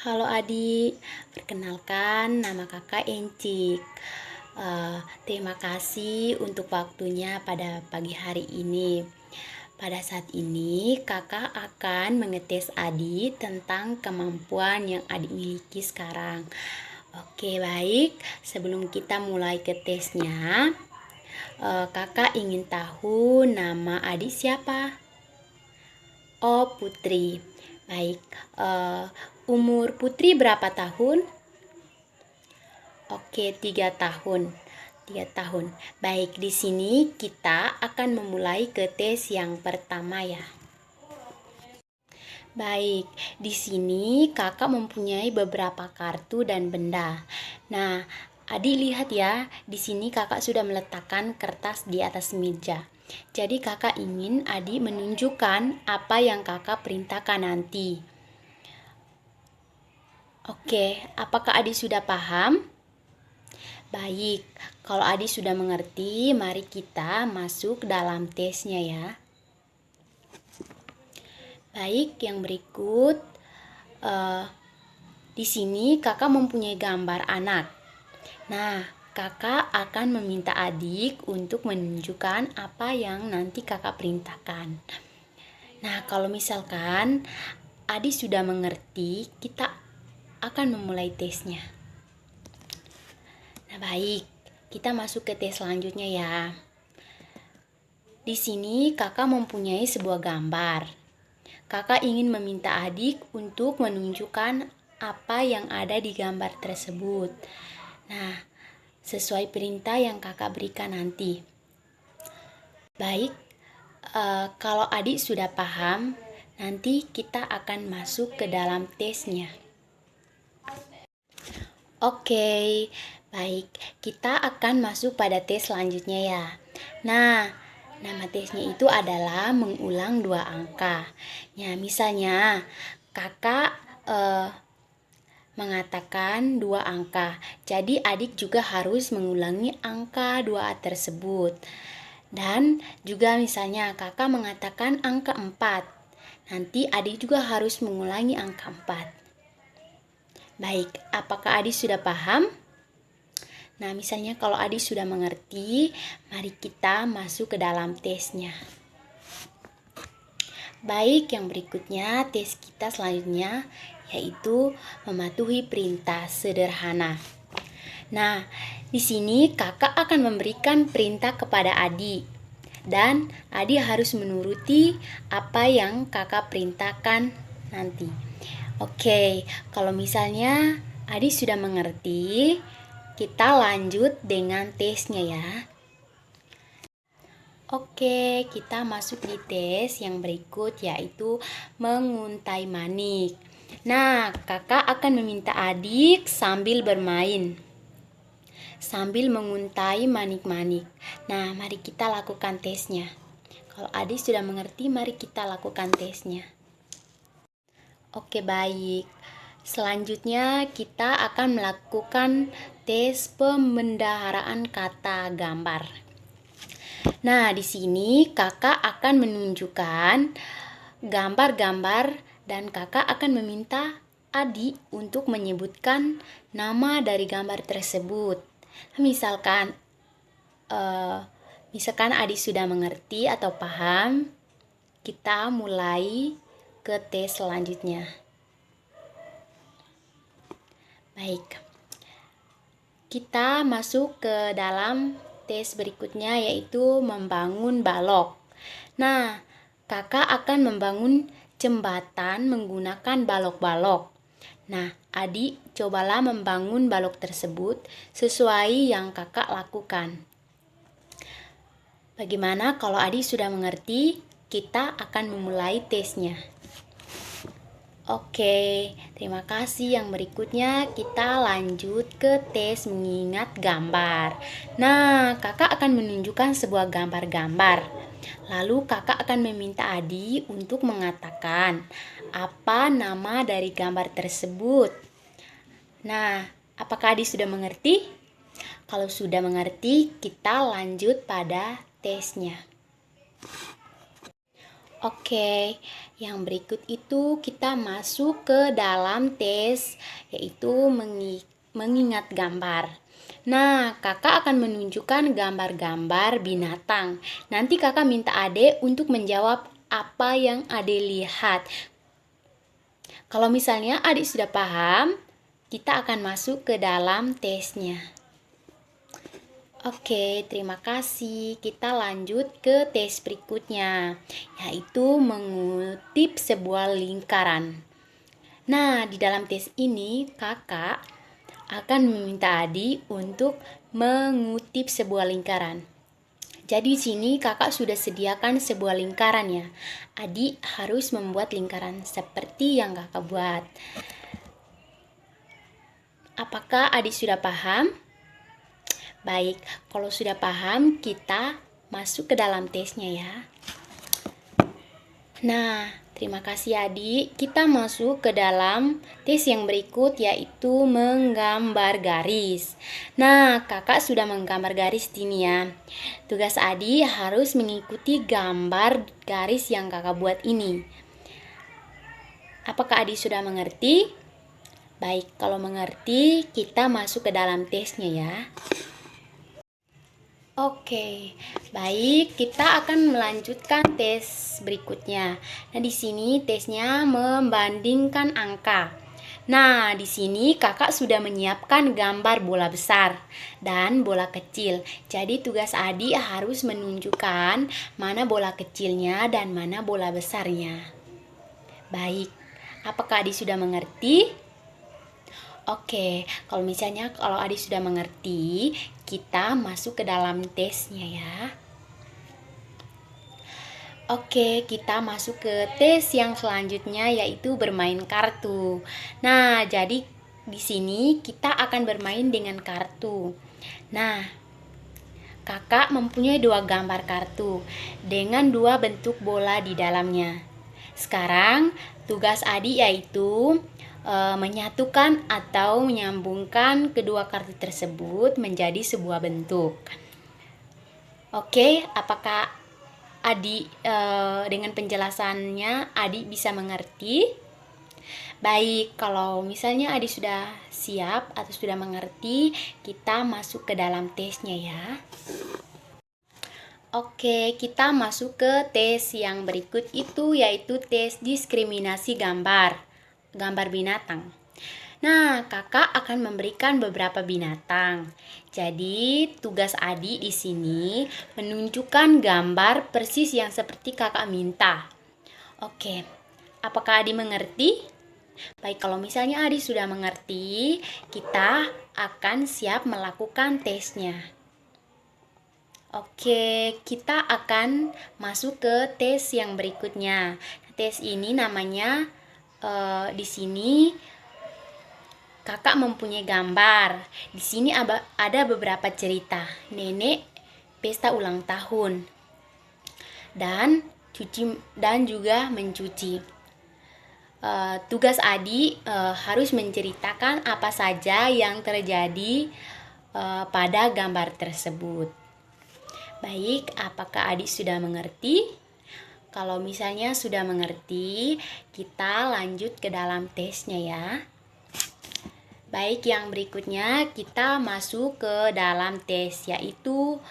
Halo adik, perkenalkan nama kakak Encik. Terima kasih untuk waktunya pada pagi hari ini. Pada saat ini kakak akan mengetes adik tentang kemampuan yang adik miliki sekarang. Oke baik, sebelum kita mulai ke tesnya, kakak ingin tahu nama adik siapa? Oh, Putri. Baik, umur Putri berapa tahun? Oke, 3 tahun. 3 tahun. Baik, di sini kita akan memulai ke tes yang pertama ya. Baik, di sini kakak mempunyai beberapa kartu dan benda. Nah, adik lihat ya, di sini kakak sudah meletakkan kertas di atas meja. Jadi kakak ingin adik menunjukkan apa yang kakak perintahkan nanti. Oke, apakah adik sudah paham? Baik, kalau adik sudah mengerti, mari kita masuk dalam tesnya ya. Baik, yang berikut, di sini kakak mempunyai gambar anak. Nah, kakak akan meminta adik untuk menunjukkan apa yang nanti kakak perintahkan. Nah, kalau misalkan adik sudah mengerti, kita akan memulai tesnya. Nah, baik, kita masuk ke tes selanjutnya ya. Di sini kakak mempunyai sebuah gambar. Kakak ingin meminta adik untuk menunjukkan apa yang ada di gambar tersebut. Nah, sesuai perintah yang kakak berikan nanti. Baik, kalau adik sudah paham, nanti kita akan masuk ke dalam tesnya. Oke, baik, kita akan masuk pada tes selanjutnya ya. Nah, nama tesnya itu adalah mengulang 2 angka. Ya, misalnya kakak mengatakan 2 angka. Jadi adik juga harus mengulangi angka 2 tersebut. Dan juga misalnya kakak mengatakan angka 4. Nanti adik juga harus mengulangi angka 4. Baik, apakah adik sudah paham? Nah, misalnya kalau adik sudah mengerti, mari kita masuk ke dalam tesnya. Baik, yang berikutnya tes kita selanjutnya yaitu mematuhi perintah sederhana. Nah, di sini kakak akan memberikan perintah kepada adik dan adik harus menuruti apa yang kakak perintahkan nanti. Oke, kalau misalnya adik sudah mengerti, kita lanjut dengan tesnya ya. Oke, kita masuk di tes yang berikut yaitu menguntai manik. Nah, kakak akan meminta adik sambil bermain, sambil menguntai manik-manik. Nah, mari kita lakukan tesnya. Kalau adik sudah mengerti, mari kita lakukan tesnya. Oke, baik. Selanjutnya kita akan melakukan tes pembendaharaan kata gambar. Nah, di sini kakak akan menunjukkan gambar-gambar dan kakak akan meminta adik untuk menyebutkan nama dari gambar tersebut. Misalkan adik sudah mengerti atau paham, kita mulai ke tes selanjutnya. Baik, kita masuk ke dalam tes berikutnya yaitu membangun balok. Nah, kakak akan membangun jembatan menggunakan balok-balok. Nah, adik cobalah membangun balok tersebut sesuai yang kakak lakukan. Bagaimana kalau adik sudah mengerti? Kita akan memulai tesnya. Oke, terima kasih. Yang berikutnya kita lanjut ke tes mengingat gambar. Nah, kakak akan menunjukkan sebuah gambar-gambar. Lalu kakak akan meminta adik untuk mengatakan apa nama dari gambar tersebut. Nah, apakah adik sudah mengerti? Kalau sudah mengerti, kita lanjut pada tesnya. Oke, yang berikut itu kita masuk ke dalam tes, yaitu mengingat gambar. Nah, kakak akan menunjukkan gambar-gambar binatang. Nanti kakak minta adik untuk menjawab apa yang adik lihat. Kalau misalnya adik sudah paham, kita akan masuk ke dalam tesnya. Oke, terima kasih. Kita lanjut ke tes berikutnya, yaitu mengutip sebuah lingkaran. Nah, di dalam tes ini kakak akan meminta adik untuk mengutip sebuah lingkaran. Jadi di sini kakak sudah sediakan sebuah lingkaran ya. Adik harus membuat lingkaran seperti yang kakak buat. Apakah adik sudah paham? Baik, kalau sudah paham, kita masuk ke dalam tesnya ya. Nah, terima kasih adik. Kita masuk ke dalam tes yang berikut, yaitu menggambar garis. Nah, kakak sudah menggambar garis ini ya. Tugas adik harus mengikuti gambar garis yang kakak buat ini. Apakah adik sudah mengerti? Baik, kalau mengerti, kita masuk ke dalam tesnya ya. Oke, baik, kita akan melanjutkan tes berikutnya. Nah, di sini tesnya membandingkan angka. Nah, di sini kakak sudah menyiapkan gambar bola besar dan bola kecil. Jadi tugas adik harus menunjukkan mana bola kecilnya dan mana bola besarnya. Baik, apakah adik sudah mengerti? Oke, kalau misalnya kalau adik sudah mengerti, kita masuk ke dalam tesnya ya. Oke, kita masuk ke tes yang selanjutnya, yaitu bermain kartu. Nah, jadi di sini kita akan bermain dengan kartu. Nah, kakak mempunyai 2 gambar kartu dengan 2 bentuk bola di dalamnya. Sekarang tugas adik yaitu menyatukan atau menyambungkan kedua kartu tersebut menjadi sebuah bentuk. Oke, apakah adik dengan penjelasannya adik bisa mengerti? Baik, kalau misalnya adik sudah siap atau sudah mengerti, kita masuk ke dalam tesnya ya. Oke, kita masuk ke tes yang berikut itu, yaitu tes diskriminasi gambar binatang. Nah, kakak akan memberikan beberapa binatang. Jadi, tugas adik di sini menunjukkan gambar persis yang seperti kakak minta. Oke, apakah adik mengerti? Baik, kalau misalnya adik sudah mengerti, kita akan siap melakukan tesnya. Oke, kita akan masuk ke tes yang berikutnya. Tes ini namanya di sini kakak mempunyai gambar. Di sini ada beberapa cerita. Nenek pesta ulang tahun dan juga mencuci. Tugas adik harus menceritakan apa saja yang terjadi pada gambar tersebut. Baik, apakah adik sudah mengerti? Kalau misalnya sudah mengerti, kita lanjut ke dalam tesnya ya. Baik, yang berikutnya kita masuk ke dalam tes, yaitu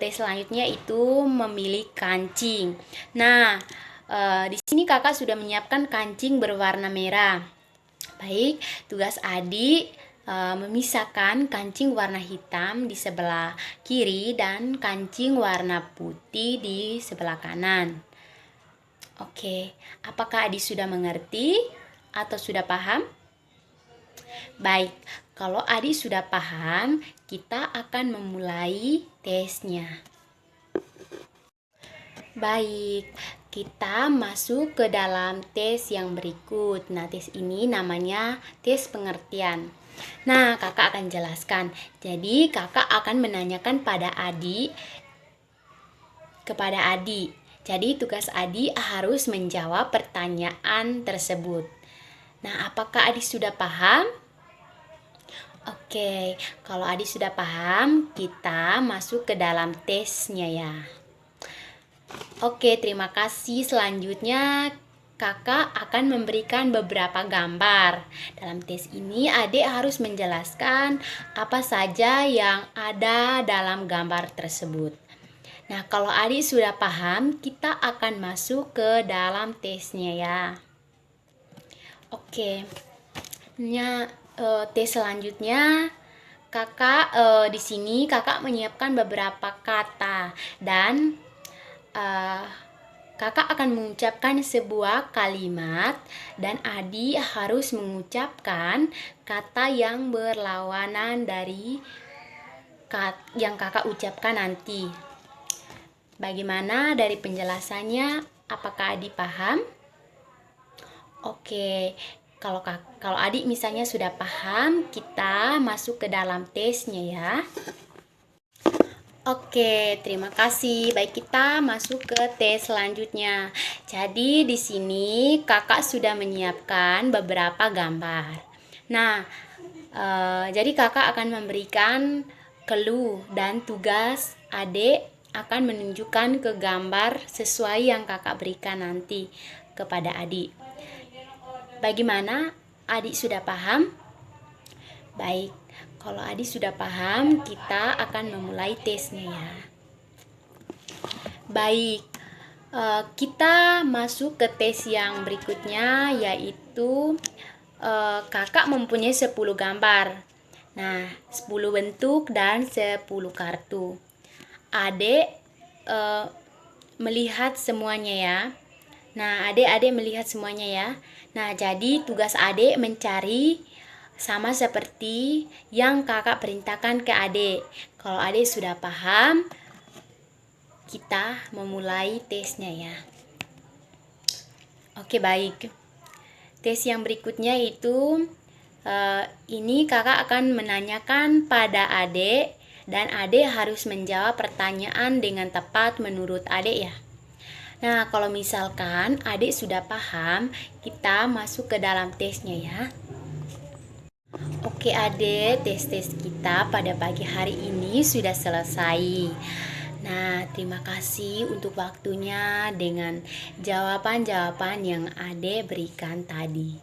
tes selanjutnya itu memilih kancing. Nah, di sini kakak sudah menyiapkan kancing berwarna merah. Baik, tugas adik memisahkan kancing warna hitam di sebelah kiri dan kancing warna putih di sebelah kanan. Oke, apakah adik sudah mengerti atau sudah paham? Baik, kalau adik sudah paham, kita akan memulai tesnya. Baik, kita masuk ke dalam tes yang berikut. Nah, tes ini namanya tes pengertian. Nah, kakak akan jelaskan. Jadi, kakak akan menanyakan kepada adik. Jadi tugas adik harus menjawab pertanyaan tersebut. Nah, apakah adik sudah paham? Oke, kalau adik sudah paham, kita masuk ke dalam tesnya ya. Oke, terima kasih. Selanjutnya, kakak akan memberikan beberapa gambar. Dalam tes ini, adik harus menjelaskan apa saja yang ada dalam gambar tersebut. Nah, kalau adik sudah paham, kita akan masuk ke dalam tesnya ya. Oke, tes selanjutnya kakak di sini kakak menyiapkan beberapa kata dan kakak akan mengucapkan sebuah kalimat dan adik harus mengucapkan kata yang berlawanan dari yang kakak ucapkan nanti. Bagaimana dari penjelasannya? Apakah adik paham? Oke, kalau adik misalnya sudah paham, kita masuk ke dalam tesnya ya. Oke, terima kasih. Baik, kita masuk ke tes selanjutnya. Jadi di sini kakak sudah menyiapkan beberapa gambar. Nah, jadi kakak akan memberikan clue dan tugas adik akan menunjukkan ke gambar sesuai yang kakak berikan nanti kepada adik. Bagaimana? Adik sudah paham? Baik, kalau adik sudah paham, kita akan memulai tesnya ya. Baik, kita masuk ke tes yang berikutnya, yaitu kakak mempunyai 10 gambar. Nah, 10 bentuk dan 10 kartu. Adik melihat semuanya ya. Nah, adik melihat semuanya ya. Nah, jadi tugas adik mencari sama seperti yang kakak perintahkan ke adik. Kalau adik sudah paham, kita memulai tesnya ya. Oke, baik. Tes yang berikutnya itu ini kakak akan menanyakan pada adik dan adik harus menjawab pertanyaan dengan tepat menurut adik ya. Nah, kalau misalkan adik sudah paham, kita masuk ke dalam tesnya ya. Oke adik, tes-tes kita pada pagi hari ini sudah selesai. Nah, terima kasih untuk waktunya dengan jawaban-jawaban yang adik berikan tadi.